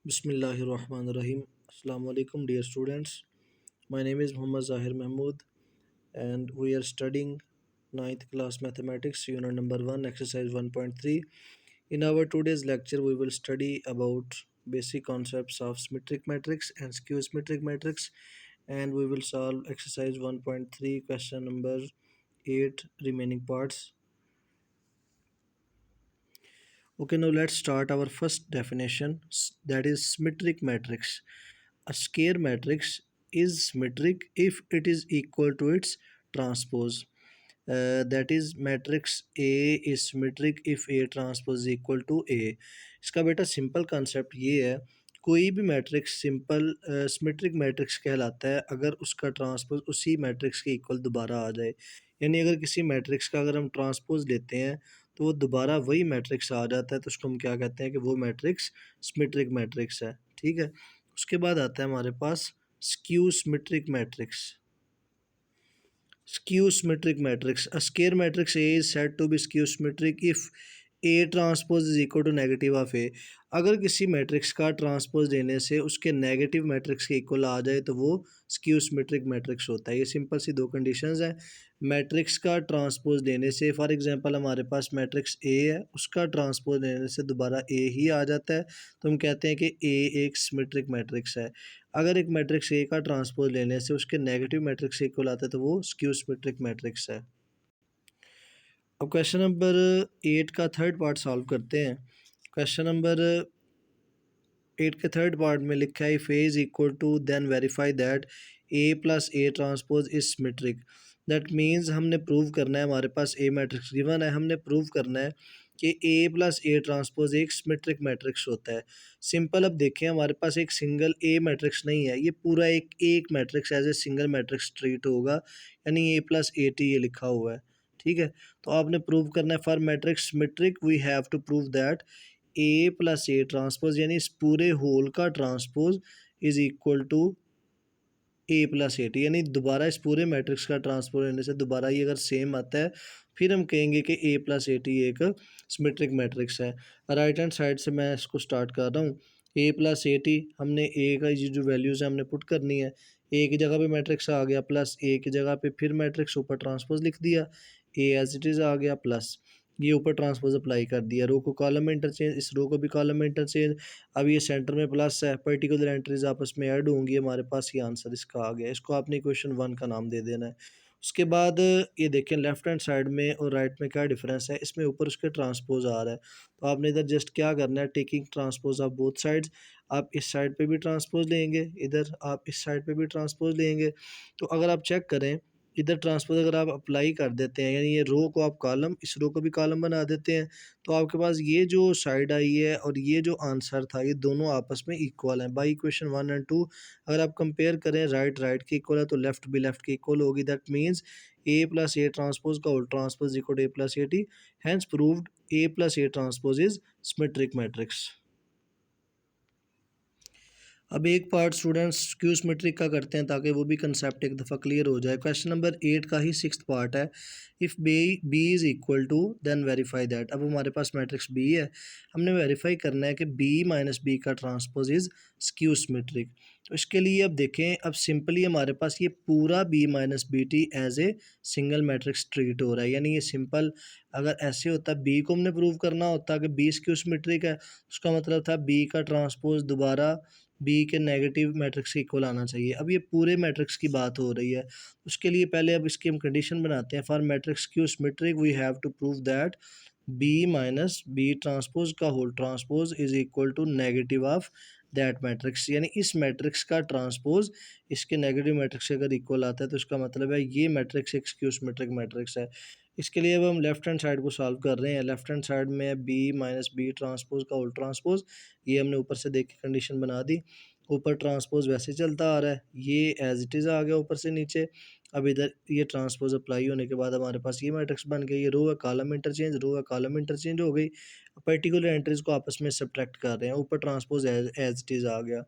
Bismillahirrahmanirrahim. Assalamu alaikum, dear students. My name is Muhammad Zahir Mahmood, and we are studying ninth class mathematics, unit number 1, exercise 1.3. In our today's lecture, we will study about basic concepts of symmetric matrix and skew symmetric matrix, and we will solve exercise 1.3, question number 8, remaining parts. Okay, now let's start our first definition, that is symmetric matrix. A square matrix is symmetric if it is equal to its transpose. That is matrix A is symmetric if A transpose is equal to A. इसका बेटा simple concept ये है, कोई भी matrix simple symmetric matrix कहलाता है अगर उसका ट्रांसपोज उसी मैट्रिक्स के इक्वल दोबारा आ जाए। यानी अगर किसी मैट्रिक्स का अगर हम ट्रांसपोज लेते हैं तो वो दोबारा वही मैट्रिक्स आ जाता है, तो उसको हम क्या कहते हैं कि वो मैट्रिक्स सिमेट्रिक मैट्रिक्स है। ठीक है, उसके बाद आता है हमारे पास skew symmetric matrix. Skew symmetric matrix. A square matrix A is said to be skew symmetric if A transpose is equal to negative of A. अगर किसी मैट्रिक्स का ट्रांसपोज देने से उसके नेगेटिव मैट्रिक्स के इक्वल आ जाए तो वो स्क्यू सिमेट्रिक मैट्रिक्स होता है। ये सिंपल सी दो कंडीशंस हैं। मैट्रिक्स का ट्रांसपोज देने से, फॉर एग्जांपल हमारे पास मैट्रिक्स ए है, उसका ट्रांसपोज देने से दोबारा ए ही आ जाता है, तो हम कहते हैं कि ए एक सिमेट्रिक मैट्रिक्स है। अगर एक मैट्रिक्स ए का ट्रांसपोज लेने से उसके नेगेटिव मैट्रिक्स के इक्वल आता है तो वो स्क्यू सिमेट्रिक मैट्रिक्स है। अब क्वेश्चन नंबर 8 का थर्ड पार्ट सॉल्व करते हैं। क्वेश्चन नंबर 8 के थर्ड पार्ट में लिखा है, if A is equal to then verify that A plus A transpose is symmetric. That means हमने प्रूव करना है, हमारे पास ए मैट्रिक्स गिवन है, हमने प्रूव करना है कि ए प्लस ए ट्रांसपोज एक सिमेट्रिक मैट्रिक्स होता है। सिंपल, अब देखें हमारे पास एक सिंगल ए मैट्रिक्स नहीं है, ये पूरा एक matrix as a single matrix treat होगा, यानी ए प्लस ए टी ये लिखा हुआ है। ठीक है, तो आपने प्रूव करना है for matrix symmetric we have to prove that A plus A transpose, यानी इस पूरे होल का transpose is equal to A plus A T. यानी दोबारा इस पूरे मैट्रिक्स का ट्रांसपोज लेने से दोबारा ये अगर सेम आता है फिर हम कहेंगे कि ए प्लस ए टी एक सिमेट्रिक मैट्रिक्स है। राइट हैंड साइड से मैं इसको स्टार्ट कर रहा हूँ। ए प्लस ए टी, हमने ए का ये जो वैल्यूज़ है हमने पुट करनी है। ए की जगह पे मैट्रिक्स आ गया, प्लस ए की जगह पे फिर मैट्रिक्स ऊपर ट्रांसपोज लिख दिया, ए एज इट इज़ आ गया, प्लस ये ऊपर ट्रांसपोज अप्लाई कर दिया। रो को कॉलम में इंटरचेंज, इस रो को भी कॉलम में इंटरचेंज। अब ये सेंटर में प्लस है, पर्टिकुलर एंट्रीज आपस में ऐड होंगी, हमारे पास ये आंसर इसका आ गया। इसको आपने क्वेश्चन 1 का नाम दे देना है। उसके बाद ये देखें लेफ्ट हैंड साइड में और राइट में क्या डिफरेंस है, इसमें ऊपर उसके ट्रांसपोज आ रहा है, तो आपने इधर जस्ट क्या करना है, taking transpose of both sides. आप इस साइड पे भी ट्रांसपोज लेंगे, इधर आप इस साइड पे भी ट्रांसपोज लेंगे। तो अगर आप चेक करें, इधर ट्रांसपोज अगर आप अप्लाई कर देते हैं, यानी ये रो को आप कॉलम, इस रो को भी कॉलम बना देते हैं, तो आपके पास ये जो साइड आई है और ये जो आंसर था ये दोनों आपस में इक्वल हैं। बाई इक्वेशन 1 एंड 2 अगर आप कंपेयर करें, राइट राइट के इक्वल है तो लेफ्ट भी लेफ्ट के इक्वल होगी। That means A plus A transpose का whole transpose equal to A plus A T, hence proved A plus A transpose is symmetric matrix. अब एक पार्ट स्टूडेंट्स स्क्यू सिमेट्रिक का करते हैं ताकि वो भी कंसेप्ट एक दफ़ा क्लियर हो जाए। क्वेश्चन नंबर 8 का ही सिक्स्थ पार्ट है, if B is equal to then verify that. अब हमारे पास मैट्रिक्स बी है, हमने वेरीफाई करना है कि बी माइनस बी का ट्रांसपोज इज़ स्क्यू सिमेट्रिक। तो इसके लिए अब देखें, अब सिंपली हमारे पास ये पूरा B minus B T as a single matrix treat हो रहा है। यानी ये सिंपल, अगर ऐसे होता बी को हमने प्रूव करना होता कि बी स्क्यू सिमेट्रिक है, उसका मतलब था बी का ट्रांसपोज दोबारा बी के नेगेटिव मैट्रिक्स के इक्वल आना चाहिए। अब ये पूरे मैट्रिक्स की बात हो रही है, उसके लिए पहले अब इसकी हम कंडीशन बनाते हैं। For matrix skew symmetric we have to prove that B minus B transpose का whole transpose is equal to negative of that matrix. यानी इस मैट्रिक्स का ट्रांसपोज इसके नेगेटिव मैट्रिक्स से अगर इक्वल आता है तो इसका मतलब है ये मैट्रिक्स एक स्क्यू सिमेट्रिक मैट्रिक्स है। इसके लिए अब हम लेफ्ट हैंड साइड को सॉल्व कर रहे हैं। लेफ्ट हैंड साइड में बी माइनस बी ट्रांसपोज का होल ट्रांसपोज, ये हमने ऊपर से देख के कंडीशन बना दी। ऊपर ट्रांसपोज वैसे चलता आ रहा है, ये एज इट इज़ आ गया ऊपर से नीचे। अब इधर ये ट्रांसपोज अप्लाई होने के बाद हमारे पास ये मैट्रिक्स बन गई। ये रो है कॉलम इंटरचेंज, रो है कॉलम इंटरचेंज हो गई। पर्टिकुलर एंट्रीज को आपस में सब्ट्रैक्ट कर रहे हैं, ऊपर ट्रांसपोज एज इट इज़ आ गया।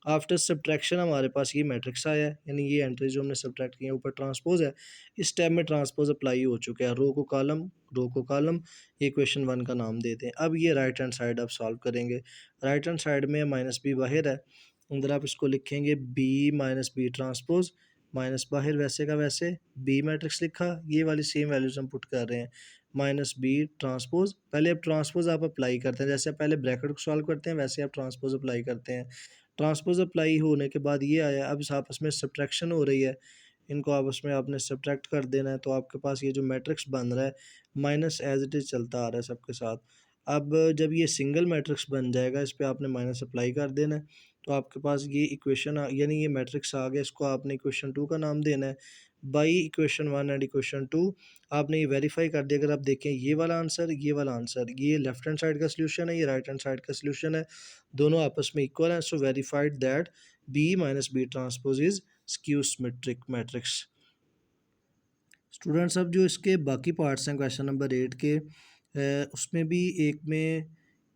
आफ्टर सब्ट्रैक्शन हमारे पास ये मैट्रिक्स आया है, यानी ये एंट्री जो हमने सब्ट्रैक्ट की है ऊपर ट्रांसपोज है। इस स्टेप में ट्रांसपोज अप्लाई हो चुका है, रो को कॉलम, ये क्वेश्चन वन का नाम देते हैं। अब ये राइट हैंड साइड आप सॉल्व करेंगे। राइट हैंड साइड में माइनस बी बाहर है, अंदर आप इसको लिखेंगे B minus B transpose, minus बाहर वैसे का वैसे, बी मैट्रिक्स लिखा, ये वाली सेम वैल्यूज हम पुट कर रहे हैं, माइनस बी ट्रांसपोज। पहले अब ट्रांसपोज आप अप्लाई करते हैं, जैसे पहले ब्रैकेट को सॉल्व करते हैं वैसे आप ट्रांसपोज अप्लाई करते हैं। ट्रांसपोज अप्लाई होने के बाद ये आया, अब इस आपस में सब्ट्रैक्शन हो रही है, इनको आपस में आपने सब्ट्रैक्ट कर देना है, तो आपके पास ये जो मैट्रिक्स बन रहा है माइनस एज इट इज़ चलता आ रहा है सबके साथ। अब जब ये सिंगल मैट्रिक्स बन जाएगा, इस पे आपने माइनस अप्लाई कर देना है, तो आपके पास ये इक्वेशन यानी ये मैट्रिक्स आ गया, इसको आपने इक्वेशन टू का नाम देना है। By equation one and equation two आपने ये वेरीफाई कर दिया। अगर आप देखें ये वाला आंसर, ये वाला आंसर, ये लेफ्ट हैंड साइड का सोल्यूशन है, ये राइट हैंड साइड का सोल्यूशन है, दोनों आपस में इक्वल हैं। So verified that B minus B transpose is skew symmetric matrix. Students अब जो इसके बाकी पार्ट्स हैं क्वेश्चन नंबर 8 के, उसमें भी एक में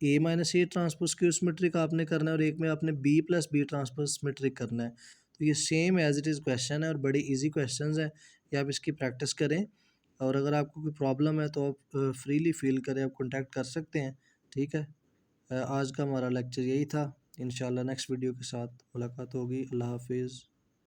A minus A transpose skew symmetric आपने करना है और एक में आपने B plus B transpose symmetric करना है। तो ये same as it is question है और बड़े इजी क्वेश्चंस हैं, ये आप इसकी प्रैक्टिस करें। और अगर आपको कोई प्रॉब्लम है तो आप फ्रीली फील करें, आप कॉन्टैक्ट कर सकते हैं। ठीक है। आज का हमारा लेक्चर यही था। इंशाल्लाह नेक्स्ट वीडियो के साथ मुलाकात होगी। अल्लाह हाफिज़।